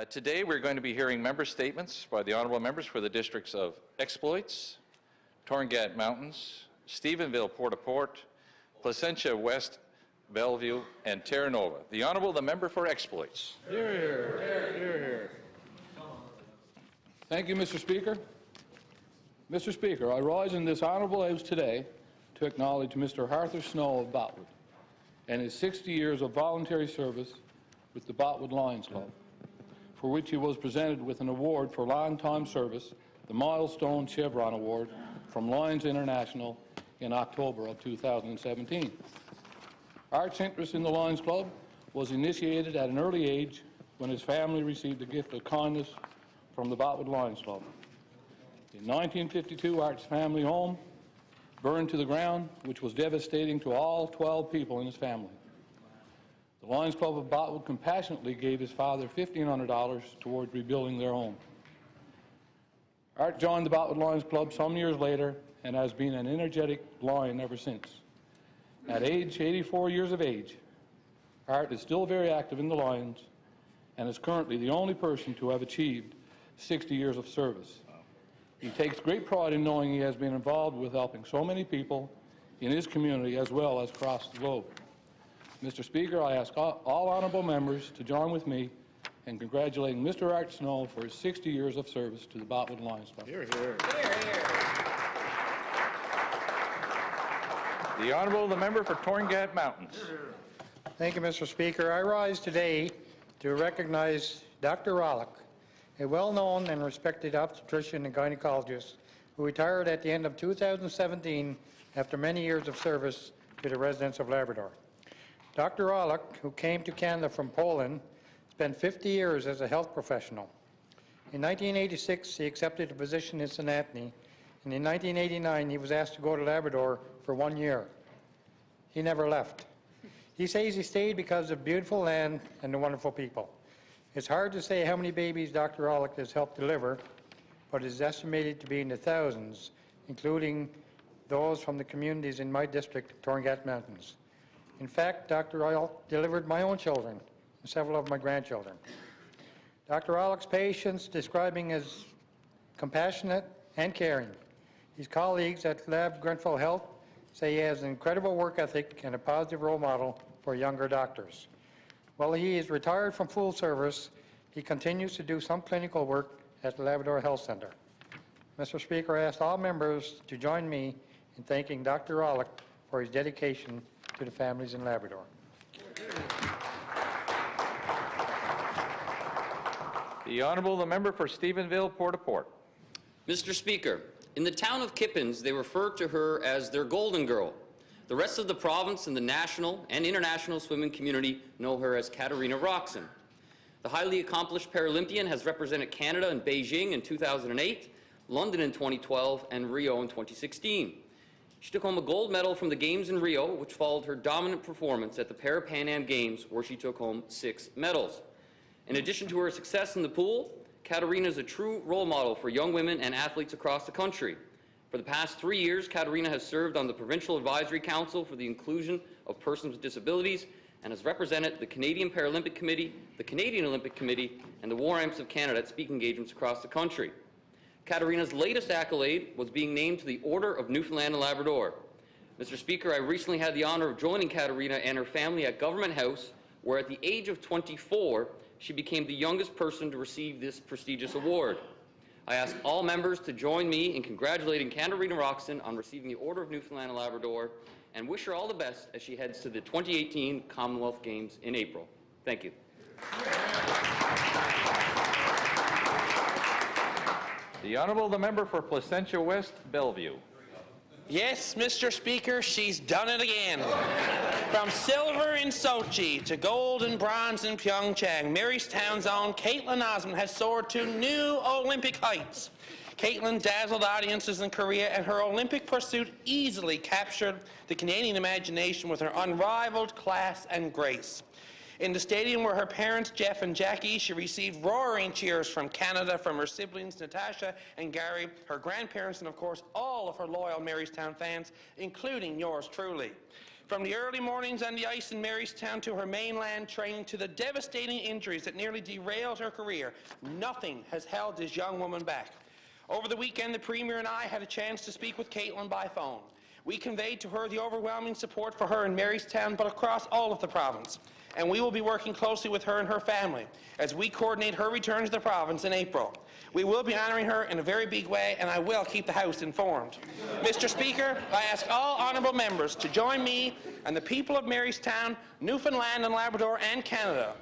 Today we're going to be hearing member statements by the honourable members for the districts of Exploits, Torngat Mountains, Stephenville-Port, Placentia West-Bellevue, and Terra Nova. The Honourable, the member for Exploits. Hear, hear. Hear, hear. Thank you, Mr. Speaker. Mr. Speaker, I rise in this honourable house today to acknowledge Mr. Arthur Snow of Botwood and his 60 years of voluntary service with the Botwood Lions Club, for which he was presented with an award for long-time service, the Milestone Chevron Award from Lions International in October of 2017. Art's interest in the Lions Club was initiated at an early age when his family received a gift of kindness from the Botwood Lions Club. In 1952, Art's family home burned to the ground, which was devastating to all 12 people in his family. The Lions Club of Botwood compassionately gave his father $1,500 towards rebuilding their home. Art joined the Botwood Lions Club some years later and has been an energetic Lion ever since. At age 84 years of age, Art is still very active in the Lions and is currently the only person to have achieved 60 years of service. He takes great pride in knowing he has been involved with helping so many people in his community as well as across the globe. Mr. Speaker, I ask all honourable members to join with me in congratulating Mr. Art Snow for his 60 years of service to the Botwood Lions Club. Hear, hear. Hear, hear. The Honourable, the member for Torngat Mountains. Thank you, Mr. Speaker. I rise today to recognize Dr. Rollick, a well-known and respected obstetrician and gynecologist who retired at the end of 2017 after many years of service to the residents of Labrador. Dr. Rollick, who came to Canada from Poland, spent 50 years as a health professional. In 1986, he accepted a position in St. Anthony, and in 1989, he was asked to go to Labrador for 1 year. He never left. He says he stayed because of the beautiful land and the wonderful people. It's hard to say how many babies Dr. Rollick has helped deliver, but it is estimated to be in the thousands, including those from the communities in my district, Torngat Mountains. In fact, Dr. Rollick delivered my own children and several of my grandchildren. Dr. Rollick's patients describing as compassionate and caring. His colleagues at Lab Grenfell Health say he has an incredible work ethic and a positive role model for younger doctors. While he is retired from full service, he continues to do some clinical work at the Labrador Health Centre. Mr. Speaker, I ask all members to join me in thanking Dr. Rollick for his dedication to the families in Labrador. The Honourable, the member for Stephenville-Port. Mr. Speaker, in the town of Kippens, they refer to her as their golden girl. The rest of the province and the national and international swimming community know her as Katarina Roxon. The highly accomplished Paralympian has represented Canada in Beijing in 2008, London in 2012, and Rio in 2016. She took home a gold medal from the Games in Rio, which followed her dominant performance at the Para-Pan Am Games, where she took home 6 medals. In addition to her success in the pool, Katarina is a true role model for young women and athletes across the country. For the past 3 years, Katarina has served on the Provincial Advisory Council for the Inclusion of Persons with Disabilities and has represented the Canadian Paralympic Committee, the Canadian Olympic Committee, and the War Amps of Canada at speaking engagements across the country. Katarina's latest accolade was being named to the Order of Newfoundland and Labrador. Mr. Speaker, I recently had the honour of joining Katarina and her family at Government House, where at the age of 24, she became the youngest person to receive this prestigious award. I ask all members to join me in congratulating Katarina Roxon on receiving the Order of Newfoundland and Labrador and wish her all the best as she heads to the 2018 Commonwealth Games in April. Thank you. The Honourable, the member for Placentia West-Bellevue. Yes, Mr. Speaker, she's done it again. From silver in Sochi to gold and bronze in Pyeongchang, Marystown's own Caitlin Osmond has soared to new Olympic heights. Caitlin dazzled audiences in Korea, and her Olympic pursuit easily captured the Canadian imagination with her unrivaled class and grace. In the stadium where her parents, Jeff and Jackie, she received roaring cheers from Canada, from her siblings, Natasha and Gary, her grandparents, and of course all of her loyal Marystown fans, including yours truly. From the early mornings on the ice in Marystown to her mainland training to the devastating injuries that nearly derailed her career, nothing has held this young woman back. Over the weekend, the Premier and I had a chance to speak with Caitlin by phone. We conveyed to her the overwhelming support for her in Marystown, but across all of the province. And we will be working closely with her and her family as we coordinate her return to the province in April. We will be honouring her in a very big way, and I will keep the House informed. Mr. Speaker, I ask all honourable members to join me and the people of Marystown, Newfoundland and Labrador and Canada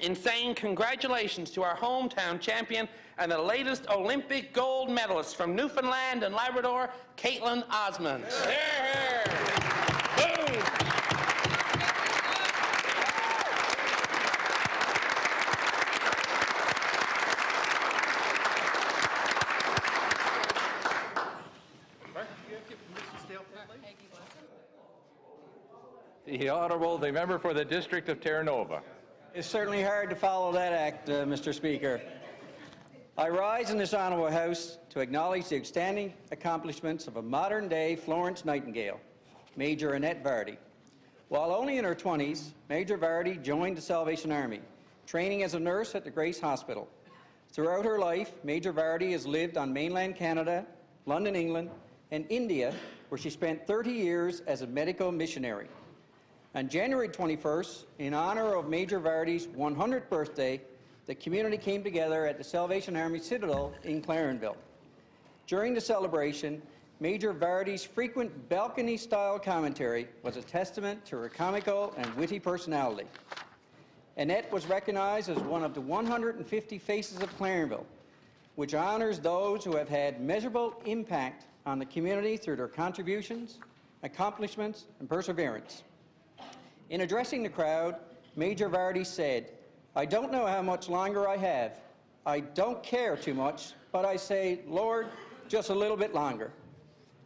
in saying congratulations to our hometown champion and the latest Olympic gold medalist from Newfoundland and Labrador, Caitlin Osmond. Here, here. Boom. The Honourable, the member for the District of Terra Nova. It's certainly hard to follow that act, Mr. Speaker. I rise in this honourable House to acknowledge the outstanding accomplishments of a modern-day Florence Nightingale, Major Annette Vardy. While only in her 20s, Major Vardy joined the Salvation Army, training as a nurse at the Grace Hospital. Throughout her life, Major Vardy has lived on mainland Canada, London, England, and India, where she spent 30 years as a medical missionary. On January 21st, in honour of Major Vardy's 100th birthday, the community came together at the Salvation Army Citadel in Clarenville. During the celebration, Major Vardy's frequent balcony-style commentary was a testament to her comical and witty personality. Annette was recognized as one of the 150 Faces of Clarenville, which honours those who have had measurable impact on the community through their contributions, accomplishments, and perseverance. In addressing the crowd, Major Vardy said, "I don't know how much longer I have. I don't care too much, but I say, Lord, just a little bit longer."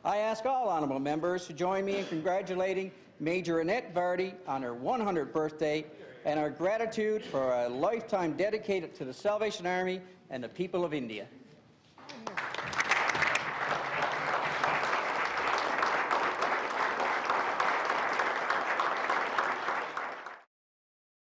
I ask all honourable members to join me in congratulating Major Annette Vardy on her 100th birthday and our gratitude for a lifetime dedicated to the Salvation Army and the people of India.